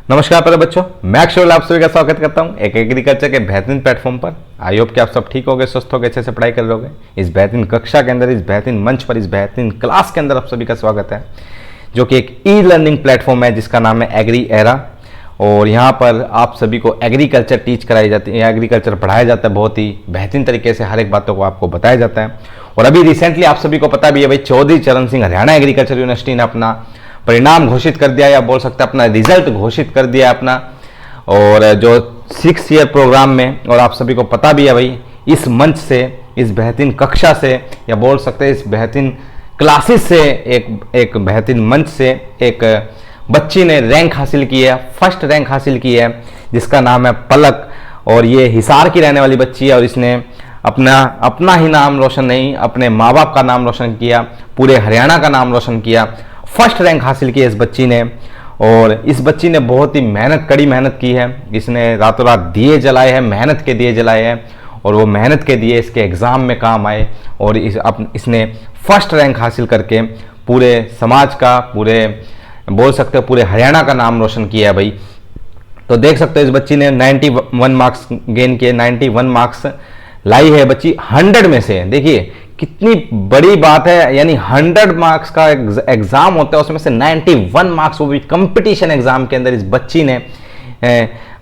नमस्कार प्यारे बच्चों, मैं अक्षर आप सभी का स्वागत करता हूं एक एग्रीकल्चर के बेहतरीन प्लेटफॉर्म पर। आई होप कि आप सब ठीक होगे, स्वस्थ होगे, अच्छे से पढ़ाई कर लोगे। इस बेहतरीन कक्षा के अंदर, इस बेहतरीन मंच पर, इस बेहतरीन क्लास के अंदर आप सभी का स्वागत है, जो कि एक ई लर्निंग प्लेटफॉर्म है जिसका नाम है एग्री एरा। और यहाँ पर आप सभी को एग्रीकल्चर टीच कराई जाती है, एग्रीकल्चर पढ़ाया जाता है, बहुत ही बेहतरीन तरीके से हर एक बातों को आपको बताया जाता है। और अभी रिसेंटली आप सभी को पता भी है भाई, चौधरी चरण सिंह हरियाणा एग्रीकल्चर यूनिवर्सिटी ने अपना परिणाम घोषित कर दिया, या बोल सकते हैं अपना रिजल्ट घोषित कर दिया अपना। और जो 6 ईयर प्रोग्राम में, और आप सभी को पता भी है भाई, इस मंच से, इस बेहतरीन कक्षा से, या बोल सकते हैं इस बेहतरीन क्लासेस से, एक बेहतरीन मंच से एक बच्ची ने रैंक हासिल की है, फर्स्ट रैंक हासिल की है, जिसका नाम है पलक। और ये हिसार की रहने वाली बच्ची है, और इसने अपना ही नाम रोशन नहीं, अपने माँ बाप का नाम रोशन किया, पूरे हरियाणा का नाम रोशन किया। फर्स्ट रैंक हासिल की है इस बच्ची ने। और इस बच्ची ने बहुत ही कड़ी मेहनत की है। इसने रातों रात दिए जलाए हैं, मेहनत के दिए जलाए हैं, और वो मेहनत के दिए इसके एग्ज़ाम में काम आए। और इसने फर्स्ट रैंक हासिल करके पूरे समाज का, पूरे बोल सकते हैं पूरे हरियाणा का नाम रोशन किया है भाई। तो देख सकते हो इस बच्ची ने 91 मार्क्स गेन किए, 91 मार्क्स लाई है बच्ची 100 में से। देखिए कितनी बड़ी बात है, यानी 100 मार्क्स का एग्जाम होता है, उसमें से 91 मार्क्स, वो भी कंपटीशन एग्जाम के अंदर इस बच्ची ने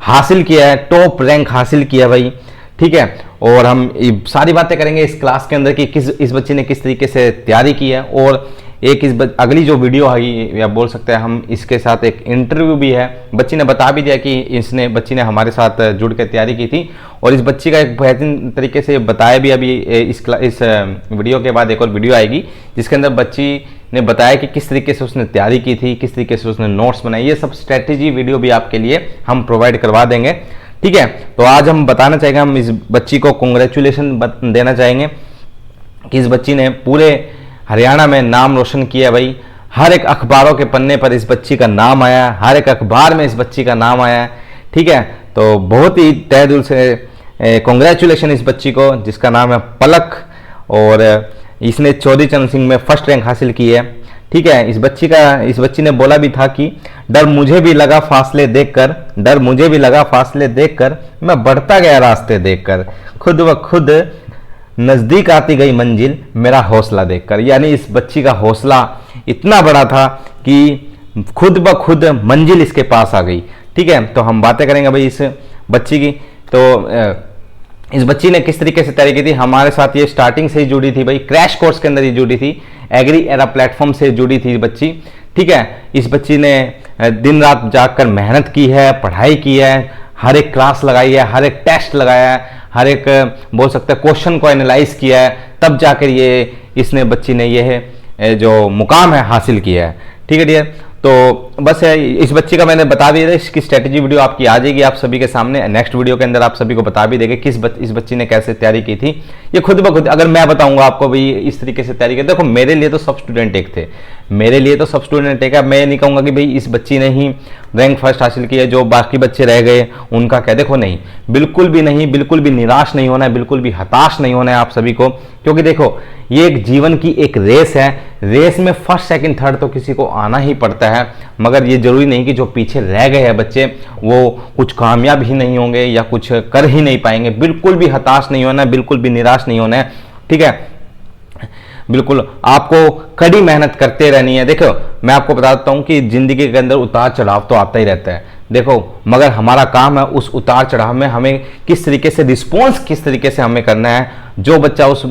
हासिल किया है, टॉप रैंक हासिल किया भाई। ठीक है, और हम सारी बातें करेंगे इस क्लास के अंदर कि इस बच्ची ने किस तरीके से तैयारी की है। और एक अगली जो वीडियो है, या बोल सकते हैं हम इसके साथ एक इंटरव्यू भी है। बच्ची ने बता भी दिया कि बच्ची ने हमारे साथ जुड़ के तैयारी की थी, और इस बच्ची का एक बेहतरीन तरीके से बताया भी। अभी इस वीडियो के बाद एक और वीडियो आएगी जिसके अंदर बच्ची ने बताया कि किस तरीके से उसने तैयारी की थी, किस तरीके से उसने नोट्स बनाए। ये सब स्ट्रेटेजी वीडियो भी आपके लिए हम प्रोवाइड करवा देंगे। ठीक है, तो आज हम बताना चाहेंगे, हम इस बच्ची को कॉन्ग्रेचुलेशन देना चाहेंगे कि इस बच्ची ने पूरे हरियाणा में नाम रोशन किया भाई। हर एक अखबारों के पन्ने पर इस बच्ची का नाम आया, हर एक अखबार में इस बच्ची का नाम आया। ठीक है, तो बहुत ही तहे दिल से कॉन्ग्रेचुलेशन इस बच्ची को, जिसका नाम है पलक। और इसने चौधरी चरण सिंह में फर्स्ट रैंक हासिल की है। ठीक है, इस बच्ची ने बोला भी था कि डर मुझे भी लगा फासले देखकर, मैं बढ़ता गया रास्ते देखकर, खुद व खुद नजदीक आती गई मंजिल मेरा हौसला देखकर। यानी इस बच्ची का हौसला इतना बड़ा था कि खुद ब खुद मंजिल इसके पास आ गई। ठीक है, तो हम बातें करेंगे भाई इस बच्ची की। तो इस बच्ची ने किस तरीके से तैयारी की थी, हमारे साथ ये स्टार्टिंग से ही जुड़ी थी भाई, क्रैश कोर्स के अंदर ही जुड़ी थी, एग्री एरा प्लेटफॉर्म से जुड़ी थी बच्ची। ठीक है, इस बच्ची ने दिन रात जाकर मेहनत की है, पढ़ाई की है, हर एक क्लास लगाई है, हर एक टेस्ट लगाया है, हर एक बोल सकते हैं क्वेश्चन को एनालाइज किया है, तब जाकर ये बच्ची ने ये जो मुकाम है हासिल किया है। ठीक है डियर, तो बस इस बच्ची का मैंने बता दिया था, इसकी स्ट्रेटेजी वीडियो आपकी आ जाएगी आप सभी के सामने। नेक्स्ट वीडियो के अंदर आप सभी को बता भी देंगे इस बच्ची ने कैसे तैयारी की थी। ये खुद ब खुद अगर मैं बताऊंगा आपको भाई इस तरीके से तैयारी की, देखो मेरे लिए तो सब स्टूडेंट एक थे, मैं नहीं कहूंगा कि भाई इस बच्ची ने ही रैंक फर्स्ट हासिल की है, जो बाकी बच्चे रह गए उनका क्या। देखो नहीं, बिल्कुल भी नहीं, बिल्कुल भी निराश नहीं होना है, बिल्कुल भी हताश नहीं होना है आप सभी को। क्योंकि देखो ये एक जीवन की एक रेस है, रेस में फर्स्ट सेकंड थर्ड तो किसी को आना ही पड़ता है, मगर ये जरूरी नहीं कि जो पीछे रह गए हैं बच्चे वो कुछ कामयाब ही नहीं होंगे या कुछ कर ही नहीं पाएंगे। बिल्कुल भी हताश नहीं होना है, बिल्कुल भी निराश नहीं होना है। ठीक है, बिल्कुल आपको कड़ी मेहनत करते रहनी है। देखो मैं आपको बताता हूं कि जिंदगी के अंदर उतार चढ़ाव तो आता ही रहता है, देखो, मगर हमारा काम है उस उतार चढ़ाव में हमें किस तरीके से रिस्पॉन्स किस तरीके से हमें करना है। जो बच्चा उस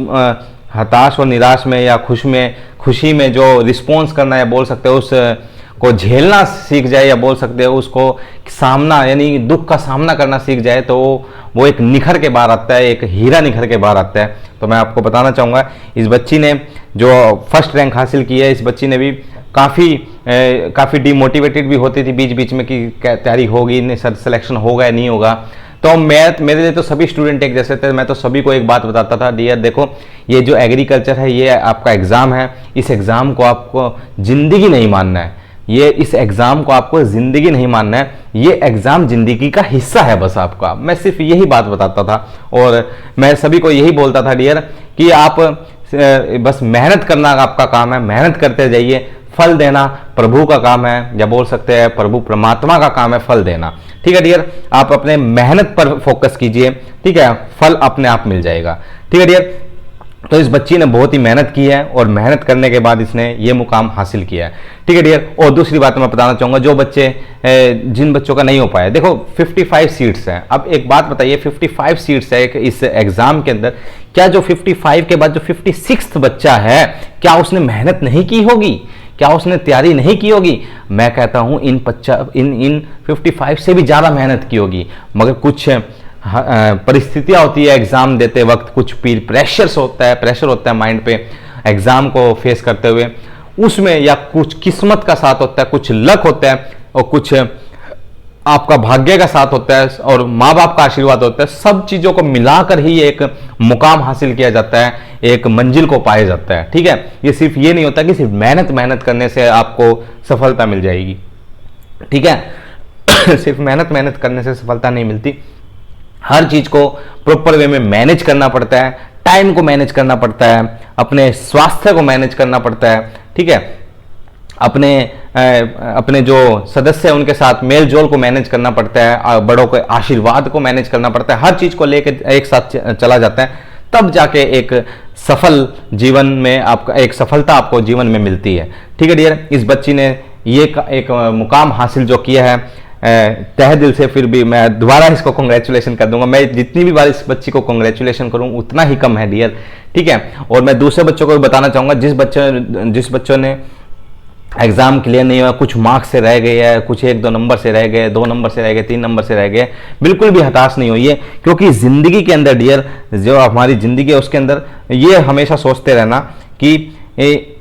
हताश और निराश में या खुशी में जो रिस्पॉन्स करना है, बोल सकते हो उस को झेलना सीख जाए, या बोल सकते हो उसको सामना यानी दुख का सामना करना सीख जाए, तो वो एक निखर के बाहर आता है, एक हीरा निखर के बाहर आता है। तो मैं आपको बताना चाहूँगा इस बच्ची ने जो फर्स्ट रैंक हासिल की है, इस बच्ची ने भी काफ़ी डिमोटिवेटेड भी होती थी बीच बीच में कि क्या तैयारी होगी, सिलेक्शन होगा या नहीं होगा। तो मेरे लिए तो सभी स्टूडेंट एक जैसे थे। मैं तो सभी को एक बात बताता था, डियर देखो ये जो एग्रीकल्चर है ये आपका एग्ज़ाम है, इस एग्ज़ाम को आपको ज़िंदगी नहीं मानना है, इस एग्ज़ाम को आपको ज़िंदगी नहीं मानना है, ये एग्ज़ाम ज़िंदगी का हिस्सा है बस आपका। मैं सिर्फ यही बात बताता था, और मैं सभी को यही बोलता था डियर कि आप बस मेहनत करना आपका काम है, मेहनत करते जाइए, फल देना प्रभु का काम है, या बोल सकते हैं प्रभु परमात्मा का काम है फल देना। ठीक है डियर, आप अपने मेहनत पर फोकस कीजिए, ठीक है, फल अपने आप मिल जाएगा। ठीक है डियर, तो इस बच्ची ने बहुत ही मेहनत की है और मेहनत करने के बाद इसने ये मुकाम हासिल किया है। ठीक है डियर, और दूसरी बात मैं बताना चाहूंगा, जो बच्चे जिन बच्चों का नहीं हो पाया, देखो 55 सीट्स हैं। अब एक बात बताइए, 55 सीट्स है इस एग्जाम के अंदर, क्या जो 55 के बाद जो 56th बच्चा है, क्या उसने मेहनत नहीं की होगी? क्या उसने तैयारी नहीं की होगी? मैं कहता हूं इन 55 से भी ज्यादा मेहनत की होगी, मगर कुछ परिस्थितियां होती है एग्जाम देते वक्त, कुछ प्रेशर होता है माइंड पे एग्जाम को फेस करते हुए, उसमें या कुछ किस्मत का साथ होता है, कुछ लक होता है, और कुछ आपका भाग्य का साथ होता है, और माँ बाप का आशीर्वाद होता है। सब चीजों को मिलाकर ही एक मुकाम हासिल किया जाता है, एक मंजिल को पाया जाता है। ठीक है, ये सिर्फ ये नहीं होता कि सिर्फ मेहनत करने से आपको सफलता मिल जाएगी। ठीक है सिर्फ मेहनत करने से सफलता नहीं मिलती, हर चीज को प्रॉपर वे में मैनेज करना पड़ता है, टाइम को मैनेज करना पड़ता है, अपने स्वास्थ्य को मैनेज करना पड़ता है। ठीक है, अपने जो सदस्य हैं उनके साथ मेल जोल को मैनेज करना पड़ता है, बड़ों के आशीर्वाद को मैनेज करना पड़ता है, हर चीज को लेकर एक साथ चला जाता है, तब जाके एक सफल जीवन में आपका एक सफलता आपको जीवन में मिलती है। ठीक है डियर, इस बच्ची ने ये एक मुकाम हासिल जो किया है, तहे दिल से फिर भी मैं दोबारा इसको कांग्रेचुलेशन कर दूंगा। मैं जितनी भी बार इस बच्ची को कांग्रेचुलेशन करूं उतना ही कम है डियर। ठीक है, और मैं दूसरे बच्चों को भी बताना चाहूंगा, जिस बच्चों ने एग्जाम क्लियर नहीं हुआ, कुछ मार्क्स से रह गए है, कुछ 1-2 नंबर से रह गए, 2 नंबर से रह गए, 3 नंबर से रह गए, बिल्कुल भी हताश नहीं होइए, क्योंकि जिंदगी के अंदर डियर, जो हमारी जिंदगी है उसके अंदर ये हमेशा सोचते रहना कि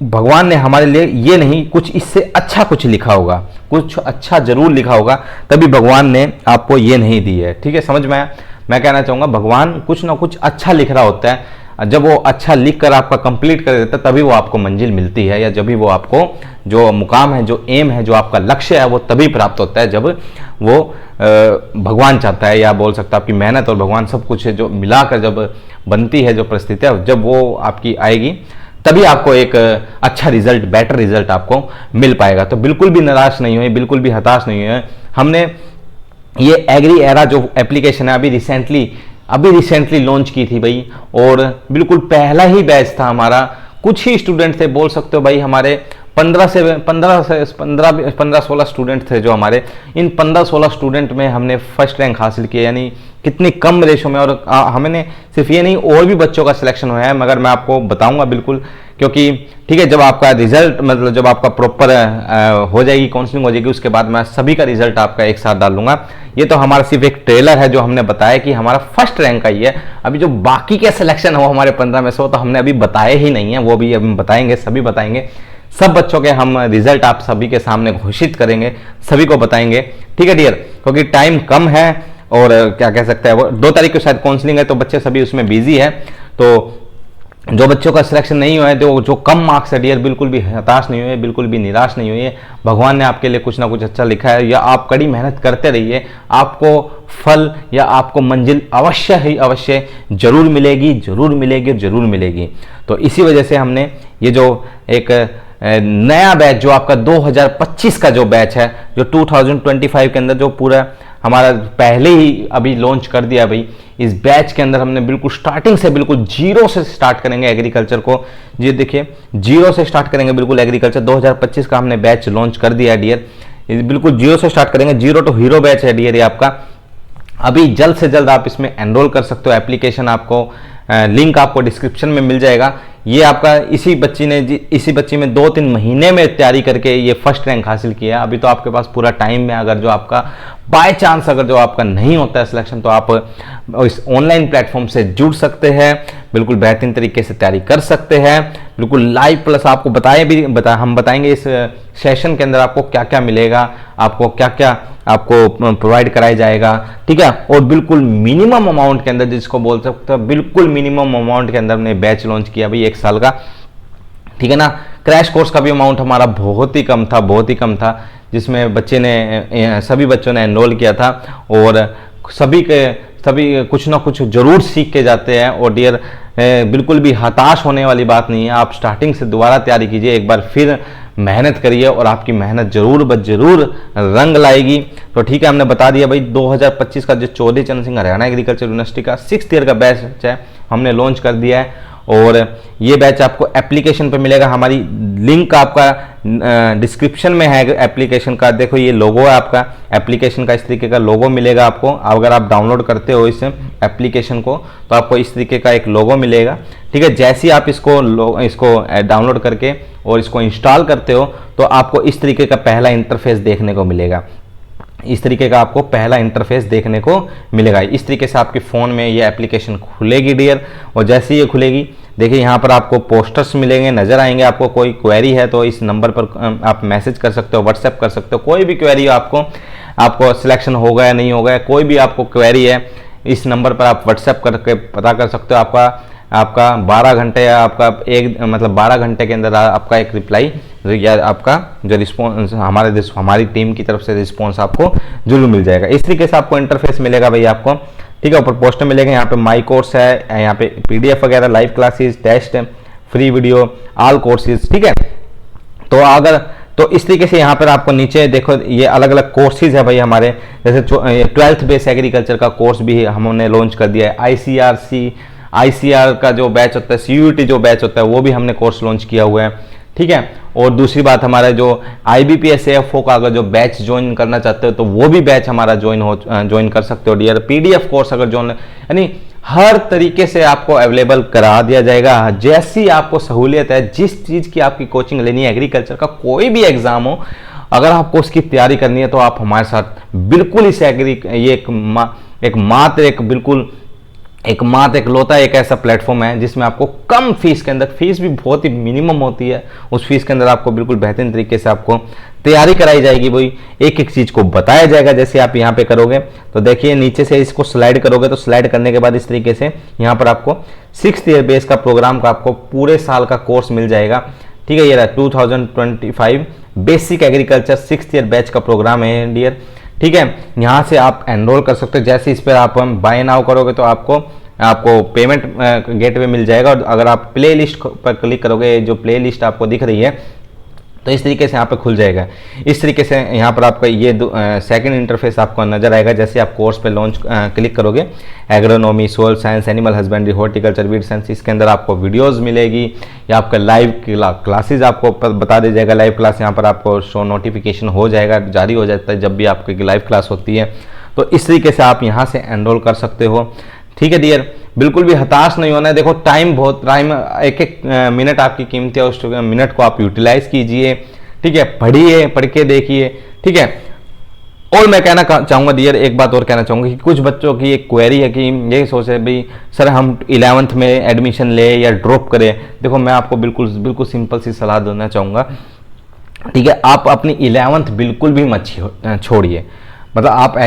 भगवान ने हमारे लिए ये नहीं, कुछ इससे अच्छा कुछ लिखा होगा, कुछ अच्छा जरूर लिखा होगा, तभी भगवान ने आपको ये नहीं दी है। ठीक है, समझ में आया? मैं कहना चाहूंगा भगवान कुछ ना कुछ अच्छा लिख रहा होता है, जब वो अच्छा लिख कर आपका कंप्लीट कर देता है तभी वो आपको मंजिल मिलती है, या जब भी वो आपको जो मुकाम है, जो एम है, जो आपका लक्ष्य है, वो तभी प्राप्त होता है जब वो भगवान चाहता है, या बोल सकता है आपकी मेहनत और भगवान सब कुछ जो मिलाकर जब बनती है, जो परिस्थितियां जब वो आपकी आएगी, तभी आपको एक अच्छा रिजल्ट, बेटर रिजल्ट आपको मिल पाएगा। तो बिल्कुल भी निराश नहीं हुए, बिल्कुल भी हताश नहीं हुए। हमने ये एग्री एरा जो एप्लीकेशन है अभी रिसेंटली लॉन्च की थी भाई, और बिल्कुल पहला ही बैच था हमारा। कुछ ही स्टूडेंट थे, बोल सकते हो भाई हमारे 15-16 स्टूडेंट थे जो हमारे, इन 15-16 स्टूडेंट में हमने फर्स्ट रैंक हासिल किया, यानी कितनी कम रेशो में। और हमने सिर्फ ये नहीं, और भी बच्चों का सिलेक्शन हुआ है, मगर मैं आपको बताऊंगा बिल्कुल, क्योंकि ठीक है, जब आपका रिजल्ट मतलब जब आपका प्रॉपर हो जाएगी, काउंसलिंग हो जाएगी, उसके बाद मैं सभी का रिजल्ट आपका एक साथ डाल दूंगा। ये तो हमारा सिर्फ एक ट्रेलर है जो हमने बताया कि हमारा फर्स्ट रैंक आई है। अभी जो बाकी के सिलेक्शन हो हमारे 15 में से, तो हमने अभी बताए ही नहीं है, वो भी हम बताएंगे, सभी बताएंगे। सब बच्चों के हम रिजल्ट आप सभी के सामने घोषित करेंगे, सभी को बताएंगे। ठीक है डियर, क्योंकि टाइम कम है, और क्या कह सकते हैं, वो 2 तारीख को शायद काउंसलिंग है, तो बच्चे सभी उसमें बिजी है। तो जो बच्चों का सिलेक्शन नहीं हुआ है, जो कम मार्क्स है डियर, बिल्कुल भी हताश नहीं हुए, बिल्कुल भी निराश नहीं हुए। भगवान ने आपके लिए कुछ ना कुछ अच्छा लिखा है, या आप कड़ी मेहनत करते रहिए, आपको फल या आपको मंजिल अवश्य ही अवश्य जरूर मिलेगी, जरूर मिलेगी, जरूर मिलेगी। तो इसी वजह से हमने ये जो एक नया बैच जो आपका 2025 का जो बैच है, जो 2025 के अंदर जो पूरा हमारा पहले ही अभी लॉन्च कर दिया भाई, इस बैच के अंदर हमने बिल्कुल स्टार्टिंग से, बिल्कुल जीरो से स्टार्ट करेंगे एग्रीकल्चर को। ये देखिए, जीरो से स्टार्ट करेंगे बिल्कुल एग्रीकल्चर। 2025 का हमने बैच लॉन्च कर दिया है डियर, बिल्कुल जीरो से स्टार्ट करेंगे, जीरो टू हीरो बैच है डियर ये आपका। अभी जल्द से जल्द आप इसमें एनरोल कर सकते हो। एप्लीकेशन आपको लिंक आपको डिस्क्रिप्शन में मिल जाएगा। ये आपका इसी बच्ची में 2-3 महीने में तैयारी करके ये फर्स्ट रैंक हासिल किया। अभी तो आपके पास पूरा टाइम है, अगर जो आपका बाय चांस अगर जो आपका नहीं होता है सिलेक्शन, तो आप इस ऑनलाइन प्लेटफॉर्म से जुड़ सकते हैं, बिल्कुल बेहतरीन तरीके से तैयारी कर सकते हैं, बिल्कुल लाइव। प्लस आपको हम बताएंगे इस सेशन के अंदर आपको क्या क्या मिलेगा, आपको क्या क्या आपको प्रोवाइड कराया जाएगा। ठीक है, और बिल्कुल मिनिमम अमाउंट के अंदर, जिसको बोल सकते हैं बिल्कुल मिनिमम अमाउंट के अंदर हमने बैच लॉन्च किया भाई 1 साल का। ठीक है ना, क्रैश कोर्स का भी अमाउंट हमारा बहुत ही कम था, जिसमें सभी बच्चों ने एनरोल किया था, और सभी कुछ ना कुछ जरूर सीख के जाते हैं। और डियर, बिल्कुल भी हताश होने वाली बात नहीं है। आप स्टार्टिंग से दोबारा तैयारी कीजिए, एक बार फिर मेहनत करिए और आपकी मेहनत जरूर ब जरूर रंग लाएगी। तो ठीक है, हमने बता दिया भाई 2025 का जो चौधरी चरण सिंह हरियाणा एग्रीकल्चर यूनिवर्सिटी का 6th ईयर का बैच है हमने लॉन्च कर दिया है। और ये बैच आपको एप्लीकेशन पे मिलेगा, हमारी लिंक आपका डिस्क्रिप्शन में है एप्लीकेशन का। देखो ये लोगो है आपका एप्लीकेशन का, इस तरीके का लोगो मिलेगा आपको। अगर आप डाउनलोड करते हो इस एप्लीकेशन को तो आपको इस तरीके का एक लोगो मिलेगा। ठीक है, जैसे ही आप इसको डाउनलोड करके और इसको इंस्टॉल करते हो तो आपको इस तरीके का पहला इंटरफेस देखने को मिलेगा। इस तरीके का आपको पहला इंटरफेस देखने को मिलेगा। इस तरीके से आपके फ़ोन में ये एप्लीकेशन खुलेगी डियर। और जैसे ये खुलेगी देखिए यहाँ पर आपको पोस्टर्स मिलेंगे, नज़र आएंगे। आपको कोई क्वेरी है तो इस नंबर पर आप मैसेज कर सकते हो, व्हाट्सएप कर सकते हो। कोई भी क्वेरी हो आपको सिलेक्शन होगा या नहीं होगा, कोई भी आपको क्वेरी है इस नंबर पर आप व्हाट्सएप करके पता कर सकते हो। आपका 12 घंटे या आपका 12 घंटे के अंदर आपका एक रिप्लाई या आपका जो रिस्पॉन्स हमारी टीम की तरफ से रिस्पॉन्स आपको जरूर मिल जाएगा। इस तरीके से आपको इंटरफेस मिलेगा भाई आपको। ठीक है, ऊपर पोस्टर मिलेगा, यहाँ पे माई कोर्स है, यहाँ पे PDF वगैरह, live classes, test, free video, all courses. ठीक है, तो इस तरीके से यहाँ पर आपको नीचे देखो ये अलग अलग कोर्सेज है भाई हमारे। जैसे 12th बेस एग्रीकल्चर का कोर्स भी हमने लॉन्च कर दिया है। ICR का जो बैच होता है, CUET जो बैच होता है वो भी हमने कोर्स लॉन्च किया हुआ है। ठीक है, और दूसरी बात हमारा जो IBPS AFO का अगर जो बैच ज्वाइन करना चाहते हो तो वो भी बैच हमारा ज्वाइन कर सकते हो डियर। PDF कोर्स अगर ज्वाइन, यानी हर तरीके से आपको अवेलेबल करा दिया जाएगा। जैसी आपको सहूलियत है, जिस चीज़ की आपकी कोचिंग लेनी है, एग्रीकल्चर का कोई भी एग्जाम हो, अगर आपको उसकी तैयारी करनी है तो आप हमारे साथ बिल्कुल इस एक लौता एक ऐसा प्लेटफॉर्म है जिसमें आपको कम फीस के अंदर, फीस भी बहुत ही मिनिमम होती है, उस फीस के अंदर आपको बिल्कुल बेहतरीन तरीके से आपको तैयारी कराई जाएगी। वही एक एक चीज़ को बताया जाएगा। जैसे आप यहाँ पे करोगे तो देखिए नीचे से इसको स्लाइड करोगे तो स्लाइड करने के बाद इस तरीके से यहाँ पर आपको 6th ईयर बेस का प्रोग्राम का आपको पूरे साल का कोर्स मिल जाएगा। ठीक है, ये रहा 2025 basic agriculture 6th year batch का प्रोग्राम है डियर। ठीक है, यहाँ से आप एनरोल कर सकते हो। जैसे इस पर आप बाय नाउ करोगे तो आपको पेमेंट गेटवे मिल जाएगा। और अगर आप प्ले लिस्ट पर क्लिक करोगे, जो प्ले लिस्ट आपको दिख रही है, तो इस तरीके से यहाँ पे खुल जाएगा। इस तरीके से यहाँ पर आपका ये सेकंड इंटरफेस आपको नजर आएगा। जैसे आप कोर्स पे लॉन्च क्लिक करोगे, agronomy, soil science, animal husbandry, horticulture, weed science, इसके अंदर आपको वीडियोस मिलेगी या आपका लाइव क्लासेज आपको बता दिया जाएगा। लाइव क्लास यहाँ पर आपको शो नोटिफिकेशन हो जाएगा, जारी हो जाता है जब भी आपकी लाइव क्लास होती है। तो इस तरीके से आप यहाँ से एनरोल कर सकते हो। ठीक है डियर, बिल्कुल भी हताश नहीं होना है। देखो टाइम एक मिनट आपकी कीमती है, उस मिनट को आप यूटिलाइज कीजिए। ठीक है, पढ़ के देखिए। ठीक है, और मैं कहना चाहूँगा डियर, एक बात और कहना चाहूँगा कि कुछ बच्चों की एक क्वेरी है कि यही सोच रहे भाई सर हम 11th में एडमिशन ले या ड्रॉप करें। देखो मैं आपको बिल्कुल सिंपल सी सलाह देना चाहूँगा। ठीक है, आप अपनी 11th बिल्कुल भी मत छोड़िए। मतलब आप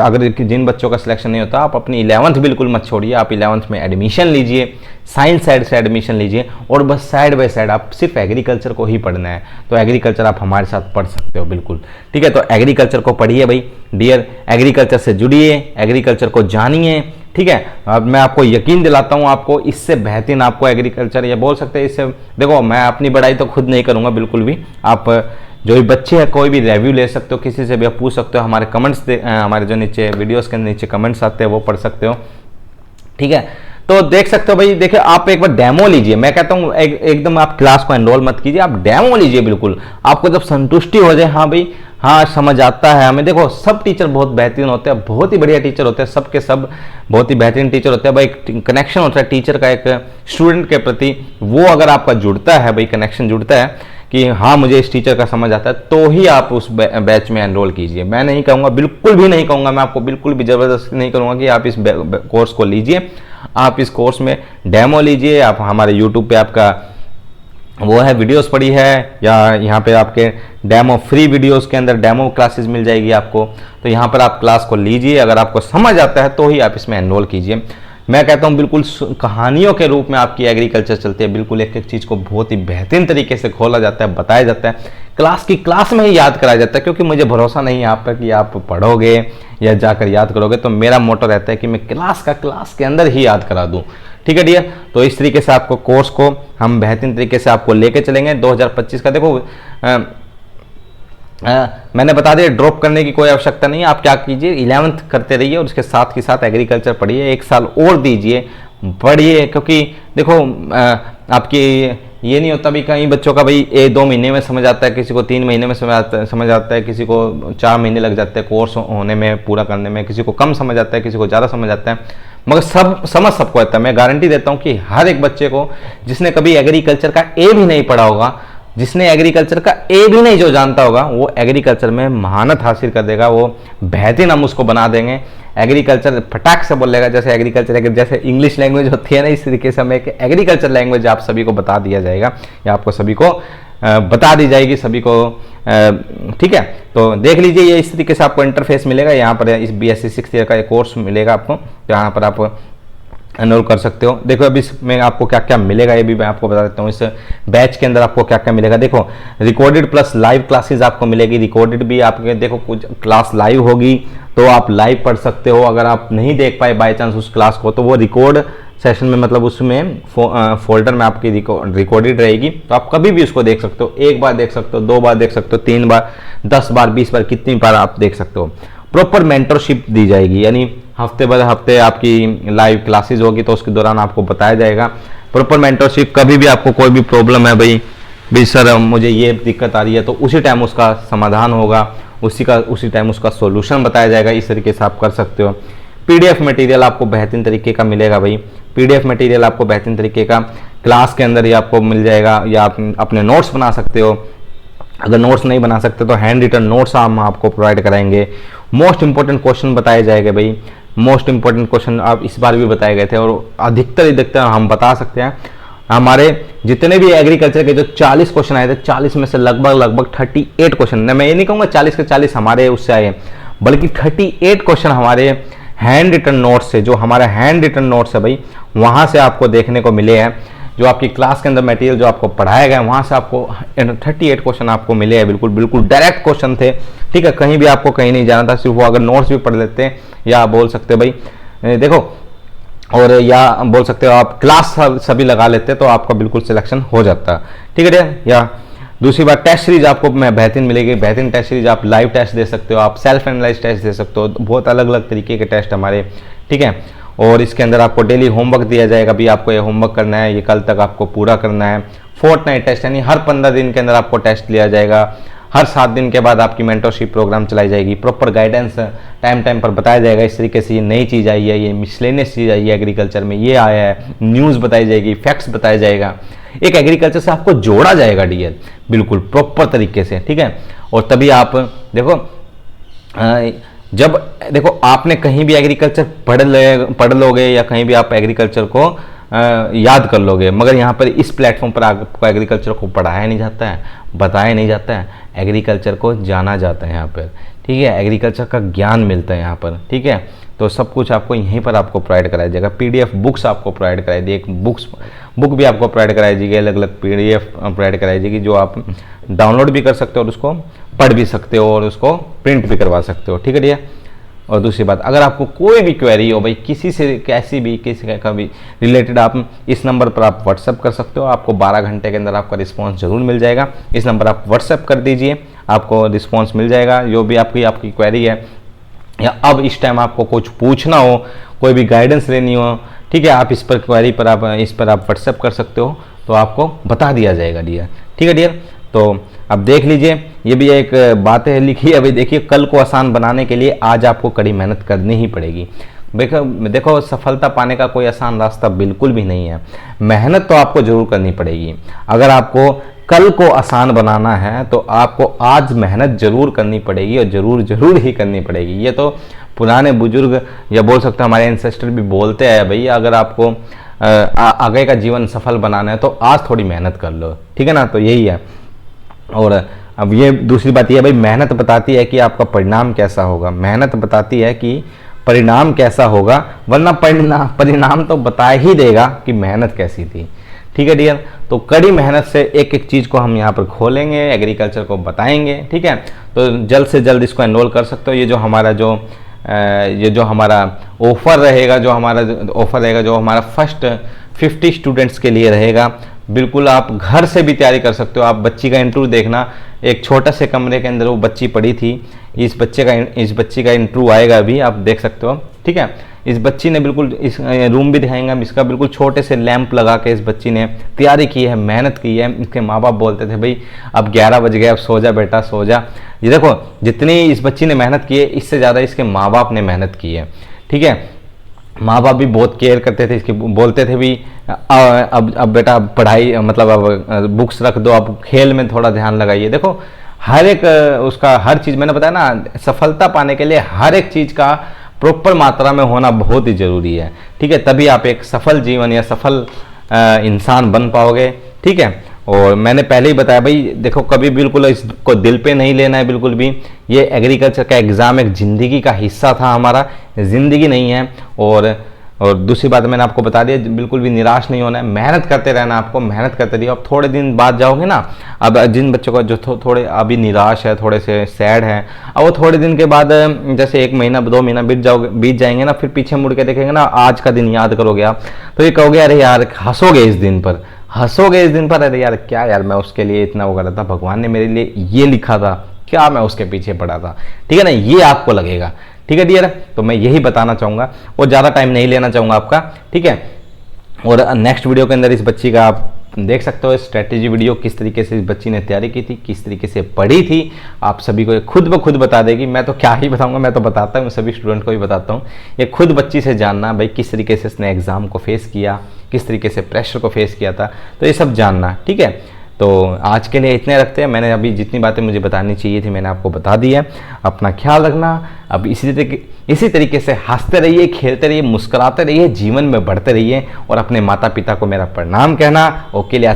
अगर जिन बच्चों का सिलेक्शन नहीं होता, आप अपनी 11th बिल्कुल मत छोड़िए। आप 11th में एडमिशन लीजिए, साइंस साइड से एडमिशन लीजिए और बस साइड बाय साइड आप सिर्फ एग्रीकल्चर को ही पढ़ना है। तो एग्रीकल्चर आप हमारे साथ पढ़ सकते हो बिल्कुल। ठीक है, तो एग्रीकल्चर को पढ़िए भाई डियर, एग्रीकल्चर से जुड़िए, एग्रीकल्चर को जानिए। ठीक है, अब मैं आपको यकीन दिलाता हूँ, आपको इससे बेहतरीन आपको एग्रीकल्चर, ये बोल सकते हैं इससे, देखो मैं अपनी बढ़ाई तो खुद नहीं करूँगा बिल्कुल भी। आप जो भी बच्चे हैं कोई भी रिव्यू ले सकते हो, किसी से भी आप पूछ सकते हो। हमारे कमेंट्स हमारे जो नीचे वीडियोस के नीचे कमेंट्स आते हैं वो पढ़ सकते हो। ठीक है, तो देख सकते हो भाई। देखिए आप एक बार डेमो लीजिए। मैं कहता हूँ एकदम आप क्लास को एनरोल मत कीजिए, आप डेमो लीजिए बिल्कुल। आपको जब संतुष्टि हो जाए, हाँ भाई हाँ समझ आता है हमें। देखो सब टीचर बहुत बेहतरीन होते हैं, बहुत ही बढ़िया टीचर होते हैं, सबके सब बहुत ही बेहतरीन टीचर होते हैं भाई। कनेक्शन होता है टीचर का एक स्टूडेंट के प्रति, वो अगर आपका जुड़ता है भाई, कनेक्शन जुड़ता है कि हाँ मुझे इस टीचर का समझ आता है, तो ही आप उस बैच में एनरोल कीजिए। मैं नहीं कहूँगा, बिल्कुल भी नहीं कहूँगा, मैं आपको बिल्कुल भी ज़बरदस्ती नहीं करूँगा कि आप इस कोर्स को लीजिए। आप इस कोर्स में डेमो लीजिए। आप हमारे यूट्यूब पे आपका वो है वीडियोस पड़ी है, या यहाँ पे आपके डेमो फ्री वीडियोस के अंदर डेमो क्लासेस मिल जाएगी आपको। तो यहाँ पर आप क्लास को लीजिए, अगर आपको समझ आता है तो ही आप इसमें एनरोल कीजिए। मैं कहता हूँ बिल्कुल कहानियों के रूप में आपकी एग्रीकल्चर चलती है। बिल्कुल एक एक चीज़ को बहुत ही बेहतरीन तरीके से खोला जाता है, बताया जाता है, क्लास में ही याद कराया जाता है। क्योंकि मुझे भरोसा नहीं है आप पर कि आप पढ़ोगे या जाकर याद करोगे। तो मेरा मोटो रहता है कि मैं क्लास के अंदर ही याद करा दूँ। ठीक है डियर। तो इस तरीके से आपको कोर्स को हम बेहतरीन तरीके से आपको लेके चलेंगे। 2025 का देखो मैंने बता दिया, ड्रॉप करने की कोई आवश्यकता नहीं है। आप क्या कीजिए, 11th करते रहिए और उसके साथ ही साथ एग्रीकल्चर पढ़िए, 1 साल और दीजिए, पढ़िए। क्योंकि देखो आपकी ये नहीं होता भी, कई बच्चों का भाई 2 महीने में समझ आता है, किसी को 3 महीने में समझ आता है, किसी को 4 महीने लग जाते हैं कोर्स होने में, पूरा करने में, किसी को कम समझ आता है, किसी को ज़्यादा समझ आता है, मगर सब समझ सबको आता है। मैं गारंटी देता हूँ कि हर एक बच्चे को, जिसने कभी एग्रीकल्चर का ए भी नहीं पढ़ा होगा, जिसने एग्रीकल्चर का ए भी नहीं जो जानता होगा, वो एग्रीकल्चर में महारत हासिल कर देगा, वो बेहतरीन हम उसको बना देंगे। एग्रीकल्चर फटाक से बोलेगा, जैसे एग्रीकल्चर जैसे इंग्लिश लैंग्वेज होती है ना, इस तरीके से हमें एक एग्रीकल्चर लैंग्वेज आप सभी को बता दिया जाएगा, या आपको सभी को बता दी जाएगी सभी को, ठीक है। तो देख लीजिए, ये इस तरीके से आपको इंटरफेस मिलेगा। यहाँ पर इस BSc 6th ईयर का एक कोर्स मिलेगा आपको, यहाँ पर आप एनरोल कर सकते हो। देखो अभी इसमें आपको क्या क्या मिलेगा, ये भी मैं आपको बता देता हूँ। इस बैच के अंदर आपको क्या क्या मिलेगा, देखो रिकॉर्डेड प्लस लाइव क्लासेस आपको मिलेगी। रिकॉर्डेड भी आपके, देखो कुछ क्लास लाइव होगी तो आप लाइव पढ़ सकते हो। अगर आप नहीं देख पाए बाय चांस उस क्लास को, तो वो रिकॉर्ड सेशन में, मतलब उसमें फोल्डर में आपकी रिकॉर्डेड रहेगी, तो आप कभी भी उसको देख सकते हो। 1 बार देख सकते हो, 2 बार देख सकते हो, 3 बार, 10 बार, 20 बार, कितनी बार आप देख सकते हो। प्रॉपर मेंटरशिप दी जाएगी, यानी हफ्ते बर हफ्ते आपकी लाइव क्लासेस होगी, तो उसके दौरान आपको बताया जाएगा। प्रॉपर मेंटरशिप, कभी भी आपको कोई भी प्रॉब्लम है, भाई सर मुझे ये दिक्कत आ रही है, तो उसी टाइम उसका समाधान होगा, उसी टाइम उसका सॉल्यूशन बताया जाएगा। इस तरीके से आप कर सकते हो। PDF मटेरियल आपको बेहतरीन तरीके का मिलेगा भाई। PDF मटेरियल आपको बेहतरीन तरीके का क्लास के अंदर ही आपको मिल जाएगा, या आप अपने नोट्स बना सकते हो। अगर नोट्स नहीं बना सकते तो हैंड रिटन नोट्स हम आपको प्रोवाइड कराएंगे। मोस्ट इंपॉर्टेंट क्वेश्चन बताए जाएंगे भाई, मोस्ट इंपॉर्टेंट क्वेश्चन आप इस बार भी बताए गए थे, और अधिकतर हम बता सकते हैं। हमारे जितने भी एग्रीकल्चर के जो 40 क्वेश्चन आए थे, 40 में से लगभग 38 क्वेश्चन, मैं ये नहीं कहूँगा 40 के 40 हमारे उससे आए, बल्कि 38 क्वेश्चन हमारे हैंड रिटन नोट्स से, जो हमारा हैंड रिटन नोट्स है भाई, वहाँ से आपको देखने को मिले हैं। जो आपकी क्लास के अंदर मटेरियल जो आपको पढ़ाया गया, वहाँ से आपको 38 क्वेश्चन आपको मिले हैं। बिल्कुल डायरेक्ट क्वेश्चन थे, ठीक है। कहीं भी आपको कहीं नहीं जाना था, सिर्फ वो अगर नोट्स भी पढ़ लेते हैं, या बोल सकते हो भाई देखो, और या बोल सकते हो आप क्लास सभी लगा लेते, तो आपका बिल्कुल सिलेक्शन हो जाता, ठीक है। या दूसरी बात, टेस्ट सीरीज आपको बेहतरीन मिलेगी। बेहतरीन टेस्ट सीरीज, आप लाइव टेस्ट दे सकते हो, आप सेल्फ एनालाइज टेस्ट दे सकते हो, बहुत अलग अलग तरीके के टेस्ट हमारे, ठीक है। और इसके अंदर आपको डेली होमवर्क दिया जाएगा, भी आपको ये होमवर्क करना है, ये कल तक आपको पूरा करना है। फोर्टनाइट टेस्ट, यानी हर 15 दिन के अंदर आपको टेस्ट लिया जाएगा। हर 7 दिन के बाद आपकी मेंटरशिप प्रोग्राम चलाई जाएगी। प्रॉपर गाइडेंस टाइम पर बताया जाएगा, इस तरीके से ये नई चीज़ आई है, ये मिसलेनियस चीज़ आई है एग्रीकल्चर में, ये आया है, न्यूज़ बताई जाएगी, फैक्ट्स बताया जाएगा। एक एग्रीकल्चर से आपको जोड़ा जाएगा डियर, बिल्कुल प्रॉपर तरीके से, ठीक है। और तभी आप देखो, जब देखो आपने कहीं भी एग्रीकल्चर पढ़ लोगे, या कहीं भी आप एग्रीकल्चर को याद कर लोगे, मगर यहाँ पर इस प्लेटफॉर्म पर आपको एग्रीकल्चर को पढ़ाया नहीं जाता है, बताया नहीं जाता है, एग्रीकल्चर को जाना जाता है यहाँ पर, ठीक है। एग्रीकल्चर का ज्ञान मिलता है यहाँ पर, ठीक है। तो सब कुछ आपको यहीं पर आपको प्रोवाइड कराया जाएगा। PDF बुक्स आपको प्रोवाइड कराई जाएगी, बुक भी आपको प्रोवाइड कराई जाएगी, अलग अलग PDF प्रोवाइड कराई जाएगी, जो आप डाउनलोड भी कर सकते हो और उसको पढ़ भी सकते हो और उसको प्रिंट भी करवा सकते हो, ठीक है भैया। और दूसरी बात, अगर आपको कोई भी क्वेरी हो भाई, किसी से कैसी भी, किसी का भी रिलेटेड, आप इस नंबर पर आप व्हाट्सअप कर सकते हो। आपको 12 घंटे के अंदर आपका रिस्पांस जरूर मिल जाएगा। इस नंबर आप व्हाट्सअप कर दीजिए, आपको रिस्पांस मिल जाएगा। जो भी आपकी क्वेरी है, या अब इस टाइम आपको कुछ पूछना हो, कोई भी गाइडेंस लेनी हो, ठीक है, आप इस पर क्वेरी पर आप व्हाट्सएप कर सकते हो, तो आपको बता दिया जाएगा डियर, ठीक है डियर। तो अब देख लीजिए, ये भी एक बात है लिखी है, अभी देखिए, कल को आसान बनाने के लिए आज आपको कड़ी मेहनत करनी ही पड़ेगी। देखो सफलता पाने का कोई आसान रास्ता बिल्कुल भी नहीं है, मेहनत तो आपको जरूर करनी पड़ेगी। अगर आपको कल को आसान बनाना है तो आपको आज मेहनत जरूर करनी पड़ेगी, और जरूर ही करनी पड़ेगी। ये तो पुराने बुजुर्ग, या बोल सकते हैं हमारे एंसेस्टर भी बोलते हैं, भैया अगर आपको आगे का जीवन सफल बनाना है तो आज थोड़ी मेहनत कर लो, ठीक है ना। तो यही है। और अब ये दूसरी बात ये है भाई, मेहनत बताती है कि आपका परिणाम कैसा होगा, मेहनत बताती है कि परिणाम कैसा होगा, वरना परिणाम तो बता ही देगा कि मेहनत कैसी थी, ठीक है डियर। तो कड़ी मेहनत से एक एक चीज़ को हम यहाँ पर खोलेंगे, एग्रीकल्चर को बताएंगे, ठीक है। तो जल्द से जल्द इसको एनरोल कर सकते हो। ये जो हमारा जो ये जो हमारा ऑफर रहेगा, जो हमारा फर्स्ट 50 स्टूडेंट्स के लिए रहेगा, बिल्कुल आप घर से भी तैयारी कर सकते हो। आप बच्ची का इंटरव्यू देखना, एक छोटे से कमरे के अंदर वो बच्ची पड़ी थी। इस बच्ची का इंटरव्यू आएगा अभी, आप देख सकते हो, ठीक है। इस बच्ची ने बिल्कुल, इस रूम भी दिखाएंगे हम इसका, बिल्कुल छोटे से लैंप लगा के इस बच्ची ने तैयारी की है, मेहनत की है। इसके माँ बाप बोलते थे भाई अब 11 बज गए, अब सो जा बेटा सो जा। ये देखो जितनी इस बच्ची ने मेहनत की है, इससे ज़्यादा इसके माँ बाप ने मेहनत की है, ठीक है। माँ बाप भी बहुत केयर करते थे इसके, बोलते थे भी अब बेटा पढ़ाई मतलब अब बुक्स रख दो, अब खेल में थोड़ा ध्यान लगाइए। देखो हर एक उसका हर चीज़, मैंने बताया ना, सफलता पाने के लिए हर एक चीज़ का प्रॉपर मात्रा में होना बहुत ही ज़रूरी है, ठीक है। तभी आप एक सफल जीवन या सफल इंसान बन पाओगे, ठीक है। और मैंने पहले ही बताया भाई देखो, कभी बिल्कुल इसको दिल पे नहीं लेना है बिल्कुल भी। ये एग्रीकल्चर का एग्ज़ाम एक ज़िंदगी का हिस्सा था हमारा, ज़िंदगी नहीं है। और दूसरी बात मैंने आपको बता दिया, बिल्कुल भी निराश नहीं होना है, मेहनत करते रहना, आपको मेहनत करते रहिए। अब थोड़े दिन बाद जाओगे ना, अब जिन बच्चों को जो थोड़े अभी निराश है, थोड़े से सैड है, अब वो थोड़े दिन के बाद जैसे 1 महीना 2 महीना बीत जाएंगे ना, फिर पीछे मुड़ के देखेंगे ना, आज का दिन याद करोगे आप, तो ये कहोगे अरे यार, हंसोगे इस दिन पर, अरे यार क्या यार, मैं उसके लिए इतना वो कर रहा था, भगवान ने मेरे लिए ये लिखा था, क्या मैं उसके पीछे पड़ा था, ठीक है ना, ये आपको लगेगा, ठीक है डियर। तो मैं यही बताना चाहूँगा और ज़्यादा टाइम नहीं लेना चाहूँगा आपका, ठीक है। और नेक्स्ट वीडियो के अंदर इस बच्ची का आप देख सकते हो स्ट्रेटेजी वीडियो, किस तरीके से इस बच्ची ने तैयारी की थी, किस तरीके से पढ़ी थी, आप सभी को खुद ब खुद बता देगी। मैं तो क्या ही बताऊंगा, मैं तो बताता हूँ, सभी स्टूडेंट को भी बताता हूँ। ये खुद बच्ची से जानना भाई किस तरीके से इसने एग्ज़ाम को फेस किया, किस तरीके से प्रेशर को फेस किया था, तो ये सब जानना, ठीक है। तो आज के लिए इतने रखते हैं। मैंने अभी जितनी बातें मुझे बतानी चाहिए थी मैंने आपको बता दी है। अपना ख्याल रखना। अब इसी तरीके से हंसते रहिए, खेलते रहिए, मुस्कुराते रहिए, जीवन में बढ़ते रहिए और अपने माता पिता को मेरा प्रणाम कहना। ओके लिए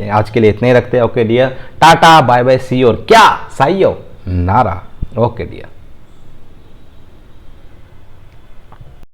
आज के लिए इतने ही रखते हैं। Okay dear, tata bye bye see और क्या साइयो नारा। Okay dear.